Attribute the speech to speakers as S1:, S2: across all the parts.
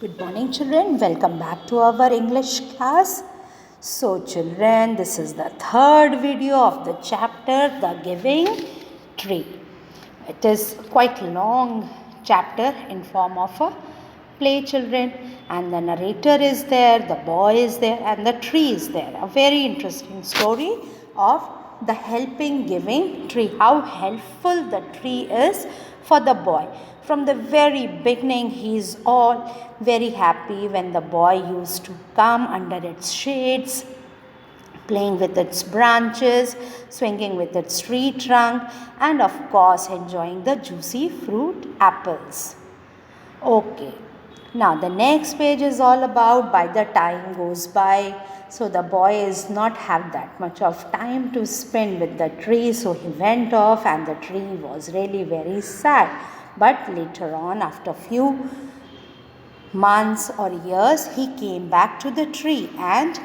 S1: Good morning, children. Welcome back to our English class. So, children, this is the third video of the chapter, The Giving Tree. It is quite long chapter in form of a play, children, and the narrator is there, the boy is there, and the tree is there. A very interesting story of the helping giving tree, how helpful the tree is for the boy. From the very beginning, he is all very happy when the boy used to come under its shades, playing with its branches, swinging with its tree trunk, and of course enjoying the juicy fruit apples. Okay, now the next page is all about by the time goes by. So the boy is not have that much of time to spend with the tree, so he went off and the tree was really very sad. But later on, after few months or years, he came back to the tree and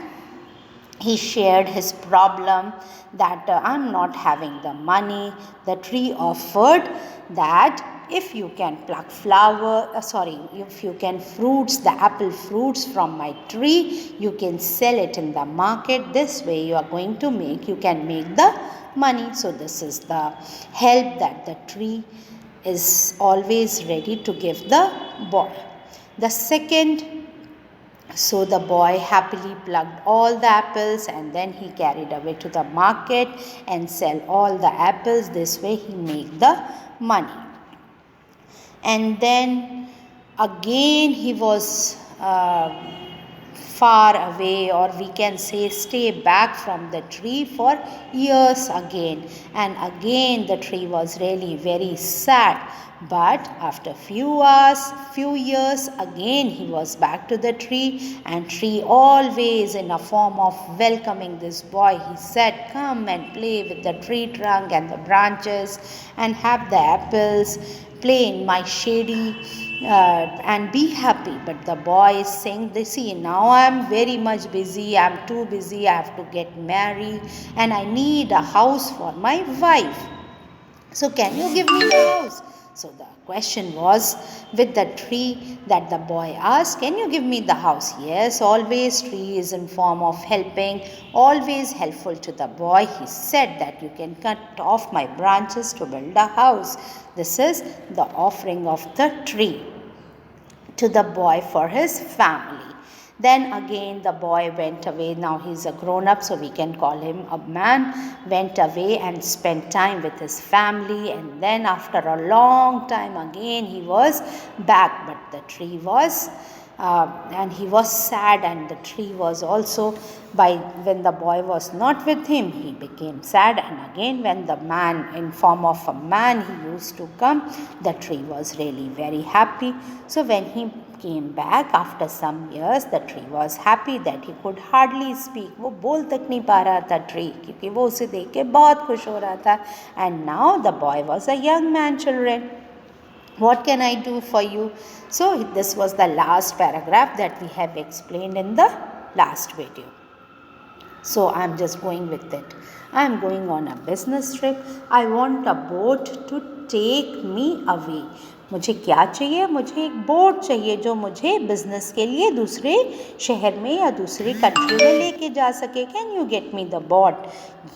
S1: he shared his problem that I'm not having the money. The tree offered that if you can pluck if you can fruits, the apple fruits from my tree, you can sell it in the market. This way you can make the money. So this is the help that the tree is always ready to give the boy. The second, so the boy happily plucked all the apples and then he carried away to the market and sell all the apples. This way he made the money. And then again he was far away, or we can say stay back from the tree for years again. And again the tree was really very sad. But after few years, again he was back to the tree, and tree always in a form of welcoming this boy. He said, come and play with the tree trunk and the branches and have the apples, play in my shady and be happy. But the boy is saying, see, now I am very much busy, I am too busy, I have to get married and I need a house for my wife. So can you give me the house? So the question was with the tree that the boy asked, can you give me the house? Yes, always tree is in form of helping, always helpful to the boy. He said that you can cut off my branches to build a house. This is the offering of the tree to the boy for his family. Then again the boy went away. Now he's a grown up, so we can call him a man. Went away and spent time with his family, and then after a long time again he was back. But the tree was and he was sad, and the tree was also, when the boy was not with him, he became sad. And again when the man in form of a man he used to come, the tree was really very happy. So when he came back after some years, the tree was happy that he could hardly speak. वो बोल तक नहीं पा रहा था tree, क्योंकि वो उसे देख के बहुत खुश हो रहा था. And now the boy was a young man, children. What can I do for you? So this was the last paragraph that we have explained in the last video. So I am just going with it. I am going on a business trip. I want a boat to take me away. मुझे क्या चाहिए? मुझे एक boat चाहिए जो मुझे business के लिए दूसरे शहर में या दूसरी कंट्री में लेके जा सके. Can you get me the boat?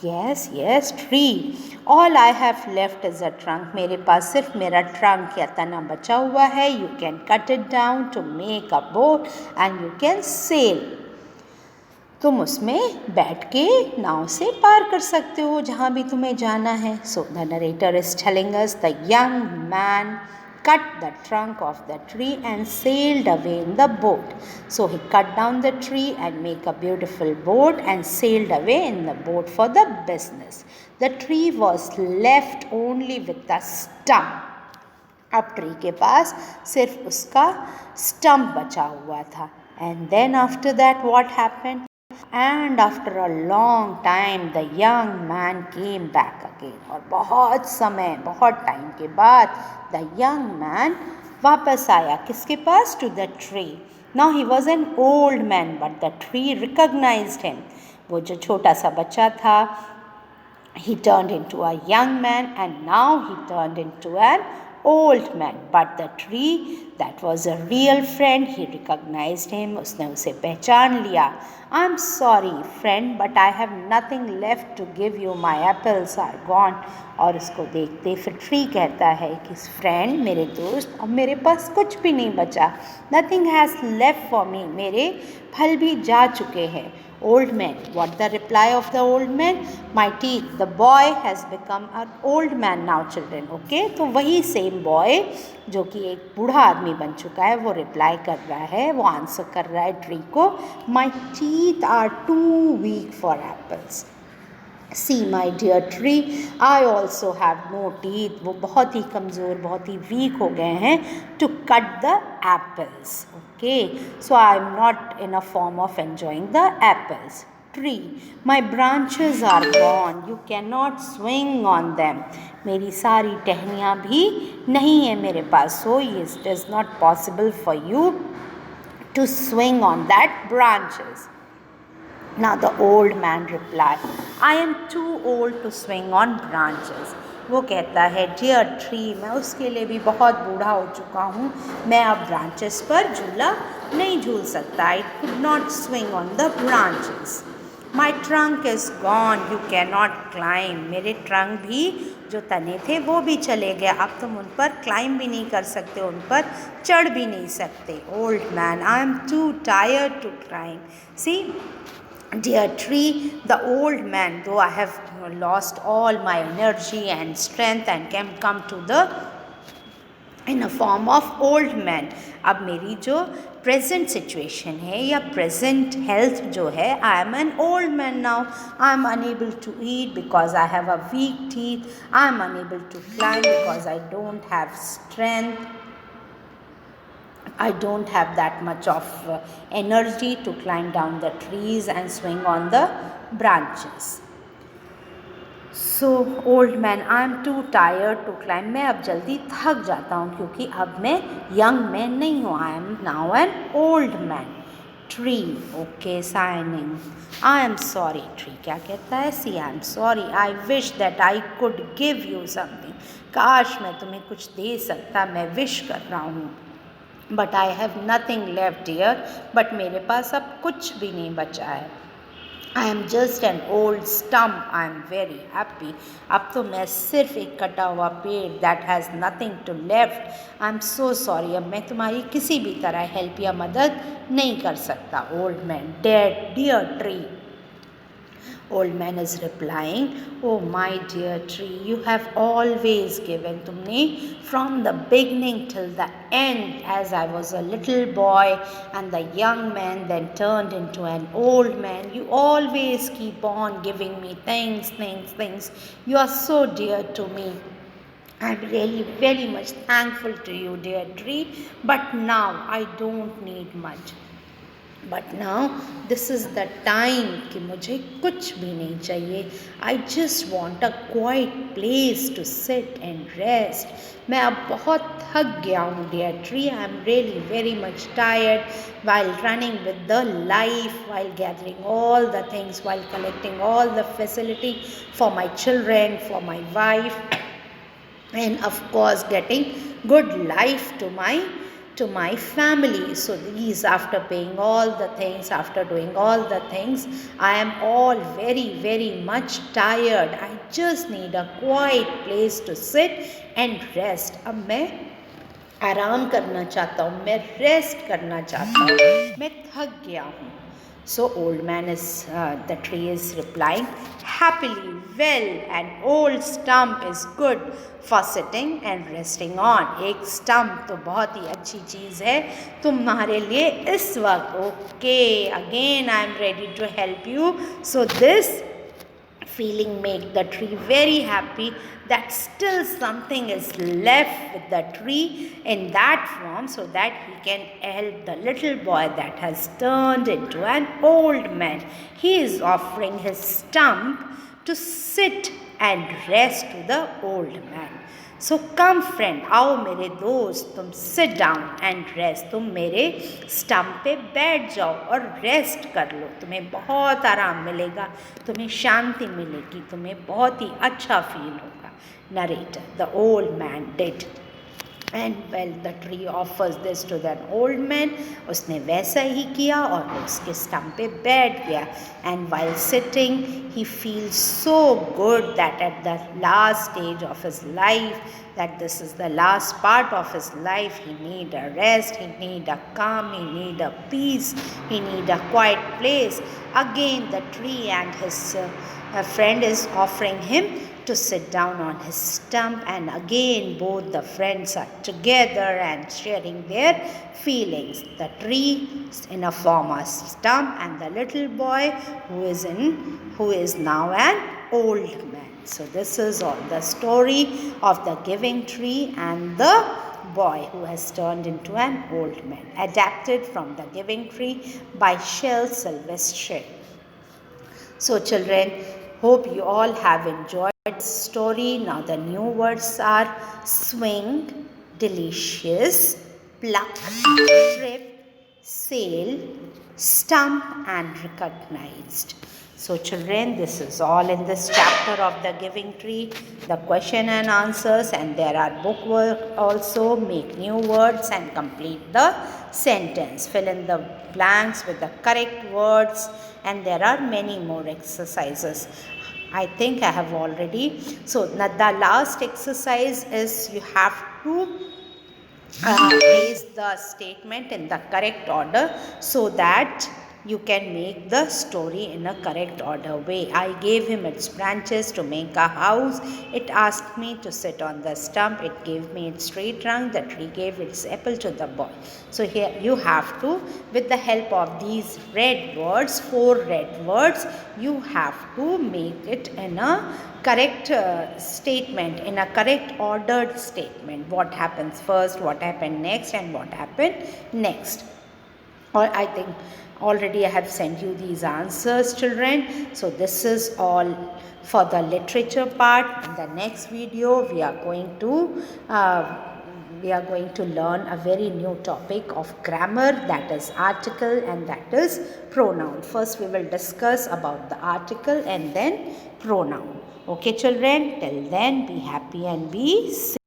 S1: Yes yes tree. All I have left is a trunk. मेरे पास सिर्फ मेरा ट्रंक या तना बचा हुआ है. You can cut it down to make a boat and you can sail. तुम उसमें बैठ के नाव से पार कर सकते हो जहाँ भी तुम्हें जाना है. So the narrator is telling us the young man cut the trunk of the tree and sailed away in the boat. So he cut down the tree and make a beautiful boat and sailed away in the boat for the business. The tree was left only with the stump. अब tree के पास सिर्फ उसका stump बचा हुआ था. And then after that what happened? And after a long time the young man came back again. और बहुत समय, बहुत टाइम के बाद the young man वापस आया. किसके पास? To the tree. Now he was an old man, but the tree recognized him. वो जो छोटा सा बच्चा था, he turned into a young man, and now he turned into an old man. But the tree, that was a real friend, he recognized him, उसने उसे पहचान लिया. I'm sorry friend, but I have nothing left to give you, my apples are gone. और उसको देखते फिर tree कहता है कि फ्रेंड, मेरे दोस्त, अब मेरे पास कुछ भी नहीं बचा. Nothing has left for me, मेरे फल भी जा चुके हैं. Old man, what the reply of the old man? My teeth, the boy has become an old man now children. Okay, तो वही सेम बॉय जो कि एक बूढ़ा आदमी बन चुका है वो रिप्लाई कर रहा है, वो आंसर कर रहा है ट्री को. My teeth are too weak for apples. See my dear tree, I also have no teeth. वो बहुत ही कमज़ोर, बहुत ही वीक हो गए हैं to cut the apples. Okay, so I am not in a form of enjoying the apples. Tree, my branches are gone. You cannot swing on them. मेरी सारी टहनियाँ भी नहीं है मेरे पास. So it is not possible for you to swing on that branches. Now the old man replied, I am too old to swing on branches. वो कहता है, डियर ट्री, मैं उसके लिए भी बहुत बूढ़ा हो चुका हूँ, मैं अब ब्रांचेस पर झूला नहीं झूल सकता. I could not swing on the branches. My trunk is gone, you cannot climb. मेरे ट्रंक भी जो तने थे वो भी चले गए, अब तुम उन पर क्लाइम भी नहीं कर सकते, उन पर चढ़ भी नहीं सकते. Old man, I am too tired to climb. See, dear tree, the old man, though I have lost all my energy and strength and can come to the in a form of old man. अब मेरी जो present situation है या present health जो है, I am an old man now. I am unable to eat because I have a weak teeth. I am unable to climb because I don't have strength. I don't have that much of energy to climb down the trees and swing on the branches. So old man, I am too tired to climb. मैं अब जल्दी थक जाता हूँ क्योंकि अब मैं young man नहीं हूँ. I am now an old man. Tree, okay, signing. I am sorry. Tree क्या कहता है? See, I am sorry. I wish that I could give you something. काश मैं तुम्हें कुछ दे सकता, मैं wish कर रहा हूँ. But I have nothing left dear. But मेरे पास अब कुछ भी नहीं बचा है. I am just an old stump. I am very happy. अब तो मैं सिर्फ एक कटा हुआ पेड़, that has nothing to left. I am so sorry. अब मैं तुम्हारी किसी भी तरह हेल्प या मदद नहीं कर सकता. Old man, dear tree. Old man is replying, oh my dear tree, you have always given. तुमने from the beginning till the end, as I was a little boy and the young man then turned into an old man, you always keep on giving me things. You are so dear to me. I'm really very much thankful to you, dear tree, but now I don't need much. But now this is the time कि मुझे कुछ भी नहीं चाहिए. I just want a quiet place to sit and rest. मैं अब बहुत थक गया हूँ, dear tree. I am really very much tired while running with the life, while gathering all the things, while collecting all the facility for my children, for my wife, and of course getting good life to my family. So these, after paying all the things, after doing all the things, I am all very very much tired. I just need a quiet place to sit and rest. अब मैं आराम करना चाहता हूँ, मैं rest करना चाहता हूँ, मैं थक गया हूँ. So old man is, the tree is replying, happily, well, an old stump is good for sitting and resting on. एक stump तो बहुत ही अच्छी चीज़ है तुम्हारे लिए इस वक्त. Okay, again I am ready to help you. So this feeling make the tree very happy that still something is left with the tree in that form, so that he can help the little boy that has turned into an old man. He is offering his stump to sit and rest to the old man. So come friend, आओ मेरे दोस्त, तुम sit down and rest. तुम मेरे stump पे बैठ जाओ और रेस्ट कर लो. तुम्हें बहुत आराम मिलेगा, तुम्हें शांति मिलेगी, तुम्हें बहुत ही अच्छा फील होगा. Narrator, the old man did And well, the tree offers this to the old man. उसने वैसा ही किया और उसके स्टम्प पे बैठ गया. And while sitting, he feels so good that at the last stage of his life, that this is the last part of his life, he need a rest, he need a calm, he need a peace, he need a quiet place. Again, the tree and his friend is offering him to sit down on his stump, and again both the friends are together and sharing their feelings. The tree in a form of stump and the little boy who is now an old man. So this is all the story of the giving tree and the boy who has turned into an old man, adapted from the giving tree by Shel Silvestri. So children, hope you all have enjoyed the story. Now the new words are swing, delicious, pluck, trip, sail, stump and recognized. So children, this is all in this chapter of the giving tree, the question and answers, and there are book work also. Make new words and complete the sentence. Fill in the blanks with the correct words, and there are many more exercises. I think I have already. So the last exercise is you have to place the statement in the correct order so that you can make the story in a correct order way. I gave him its branches to make a house. It asked me to sit on the stump. It gave me its tree trunk. The tree gave its apple to the boy. So here you have to, with the help of these red words, 4 red words, you have to make it in a correct statement, in a correct ordered statement. What happens first, what happened next, and what happened next. Or I think already I have sent you these answers, children. So this is all for the literature part. In the next video we are going to learn a very new topic of grammar, that is article and that is pronoun. First we will discuss about the article and then pronoun. Okay children, till then be happy and be safe.